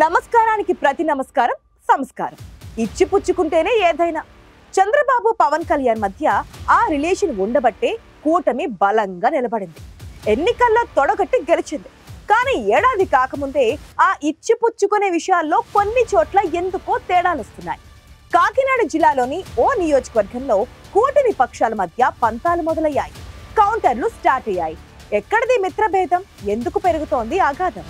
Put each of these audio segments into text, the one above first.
నమస్కారానికి ప్రతి నమస్కారం సంస్కారం. ఇచ్చి పుచ్చుకుంటేనే ఏదైనా. చంద్రబాబు పవన్ కళ్యాణ్ మధ్య ఆ రిలేషన్ ఉండబట్టే కూటమి బలంగా నిలబడింది. ఎన్నికల్లో తొడగట్టి గెలిచింది. కానీ ఏడాది కాకముందే ఆ ఇచ్చి పుచ్చుకునే విషయాల్లో కొన్ని చోట్ల ఎందుకో తేడాలొస్తున్నాయి. కాకినాడ జిల్లాలోని ఓ నియోజకవర్గంలో కూటమి పక్షాల మధ్య పంతాలు మొదలయ్యాయి. కౌంటర్లు స్టార్ట్ అయ్యాయి. ఎక్కడిది మిత్రభేదం? ఎందుకు పెరుగుతోంది ఆఘాతం?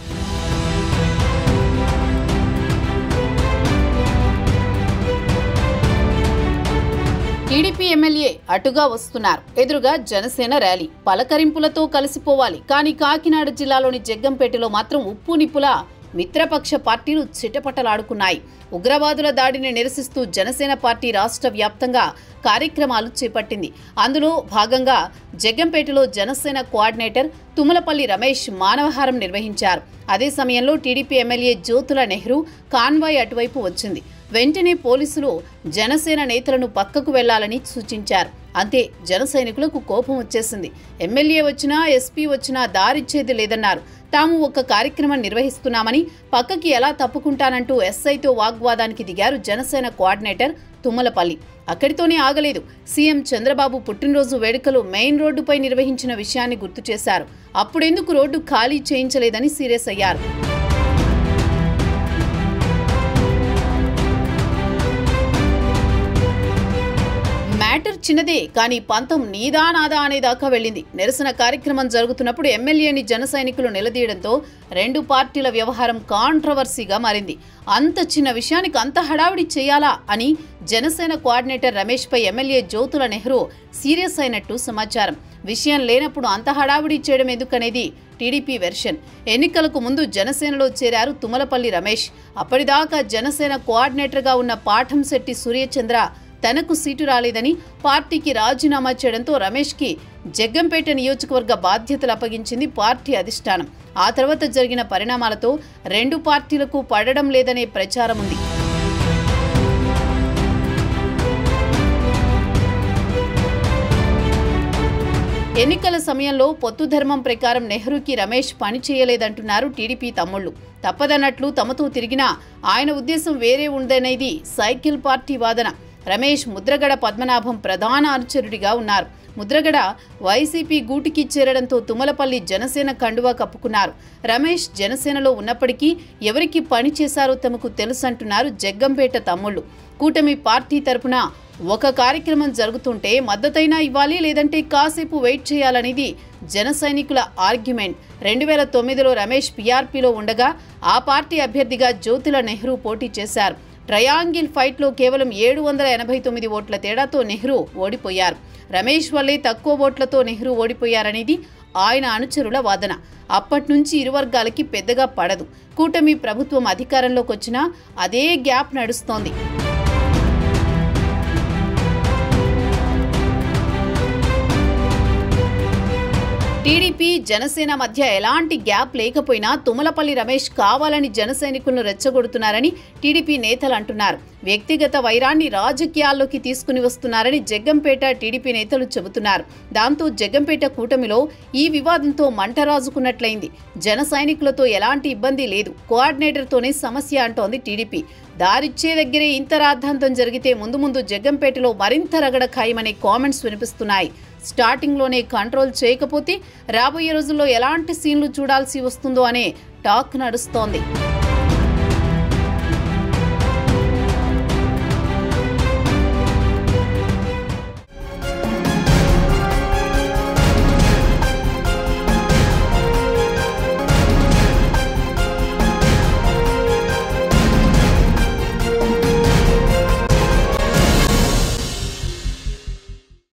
టీడీపీ ఎమ్మెల్యే అటుగా వస్తున్నారు. ఎదురుగా జనసేన ర్యాలీ. పలకరింపులతో కలిసిపోవాలి. కానీ కాకినాడ జిల్లాలోని జగ్గంపేటలో మాత్రం ఉప్పు నిప్పులా మిత్రపక్ష పార్టీలు చిటపటలాడుకున్నాయి. ఉగ్రవాదుల దాడిని నిరసిస్తూ జనసేన పార్టీ రాష్ట్ర వ్యాప్తంగా కార్యక్రమాలు చేపట్టింది. అందులో భాగంగా జగ్గంపేటలో జనసేన కోఆర్డినేటర్ తుమ్మలపల్లి రమేష్ మానవహారం నిర్వహించారు. అదే సమయంలో TDP MLA Jyothula Nehru convoy అటువైపు వచ్చింది. వెంటనే పోలీసులు జనసేన నేతలను పక్కకు వెళ్లాలని సూచించారు. అంతే, జన సైనికులకు కోపం వచ్చేసింది. ఎమ్మెల్యే వచ్చినా ఎస్పీ వచ్చినా దారిచ్చేది లేదన్నారు. తాము ఒక కార్యక్రమం నిర్వహిస్తున్నామని పక్కకి ఎలా తప్పుకుంటానంటూ ఎస్ఐతో వాగ్వాదానికి దిగారు జనసేన కోఆర్డినేటర్ తుమ్మలపల్లి. అక్కడితోనే ఆగలేదు. సీఎం చంద్రబాబు పుట్టినరోజు వేడుకలు మెయిన్ రోడ్డుపై నిర్వహించిన విషయాన్ని గుర్తు చేశారు. అప్పుడెందుకు రోడ్డు ఖాళీ చేయించలేదని సీరియస్ అయ్యారు. మ్యాటర్ చిన్నదే, కానీ పంతం నీదా నాదా అనేదాకా వెళ్ళింది. నిరసన కార్యక్రమం జరుగుతున్నప్పుడు ఎమ్మెల్యేని జన సైనికులు నిలదీయడంతో రెండు పార్టీల వ్యవహారం కాంట్రవర్సీగా మారింది. అంత చిన్న విషయానికి అంత హడావిడి చేయాలా అని జనసేన కోఆర్డినేటర్ రమేష్ పై ఎమ్మెల్యే జ్యోతుల నెహ్రూ సీరియస్ అయినట్టు సమాచారం. విషయం లేనప్పుడు అంత హడావిడి చేయడం ఎందుకనేది టీడీపీ వెర్షన్. ఎన్నికలకు ముందు జనసేనలో చేరారు తుమ్మలపల్లి రమేష్. అప్పటిదాకా జనసేన కోఆర్డినేటర్గా ఉన్న పాఠంశెట్టి సూర్యచంద్ర తనకు సీటు రాలేదని పార్టీకి రాజీనామా చేయడంతో రమేష్కి జగ్గంపేట నియోజకవర్గ బాధ్యతలు అప్పగించింది పార్టీ అధిష్టానం. ఆ తర్వాత జరిగిన పరిణామాలతో రెండు పార్టీలకు పడడం లేదనే ప్రచారం ఉంది. ఎన్నికల సమయంలో పొత్తు ధర్మం ప్రకారం నెహ్రూకి రమేష్ పని చేయలేదంటున్నారు టీడీపీ తమ్ముళ్లు. తప్పదన్నట్లు తమతో తిరిగినా ఆయన ఉద్దేశం వేరే ఉందనేది సైకిల్ పార్టీ వాదన. రమేష్ ముద్రగడ పద్మనాభం ప్రధాన అనుచరుడిగా ఉన్నారు. ముద్రగడ వైసీపీ గూటికి చేరడంతో తుమ్మలపల్లి జనసేన కండువా కప్పుకున్నారు. రమేష్ జనసేనలో ఉన్నప్పటికీ ఎవరికి పని చేశారో తమకు తెలుసంటున్నారు జగ్గంపేట తమ్ముళ్లు. కూటమి పార్టీ తరపున ఒక కార్యక్రమం జరుగుతుంటే మద్దతైనా ఇవ్వాలి, లేదంటే కాసేపు వెయిట్ చేయాలనేది జన సైనికుల ఆర్గ్యుమెంట్. 2009లో రమేష్ పీఆర్పీలో ఉండగా ఆ పార్టీ అభ్యర్థిగా జ్యోతుల నెహ్రూ పోటీ చేశారు. ట్రయాంగిల్ ఫైట్లో కేవలం 789 ఓట్ల తేడాతో నెహ్రూ ఓడిపోయారు. రమేష్ వల్లే తక్కువ ఓట్లతో నెహ్రూ ఓడిపోయారనేది ఆయన అనుచరుల వాదన. అప్పటి నుంచి ఇరు వర్గాలకి పెద్దగా పడదు. కూటమి ప్రభుత్వం అధికారంలోకి వచ్చినా అదే గ్యాప్ నడుస్తోంది. టీడీపీ జనసేన మధ్య ఎలాంటి గ్యాప్ లేకపోయినా తుమ్మలపల్లి రమేష్ కావాలని జన సైనికులను రెచ్చగొడుతున్నారని టీడీపీ నేతలు అంటున్నారు. వ్యక్తిగత వైరాన్ని రాజకీయాల్లోకి తీసుకుని వస్తున్నారని జగ్గంపేట టీడీపీ నేతలు చెబుతున్నారు. దాంతో జగ్గంపేట కూటమిలో ఈ వివాదంతో మంట రాజుకున్నట్లయింది. జన సైనికులతో ఎలాంటి ఇబ్బంది లేదు, కోఆర్డినేటర్తోనే సమస్య అంటోంది టీడీపీ. దారిచ్చే దగ్గరే ఇంత రాద్ధాంతం జరిగితే ముందు ముందు జగ్గంపేటలో మరింత రగడ ఖాయమనే కామెంట్స్ వినిపిస్తున్నాయి. స్టార్టింగ్లోనే కంట్రోల్ చేయకపోతే రాబోయే రోజుల్లో ఎలాంటి సీన్లు చూడాల్సి వస్తుందో అనే టాక్ నడుస్తోంది.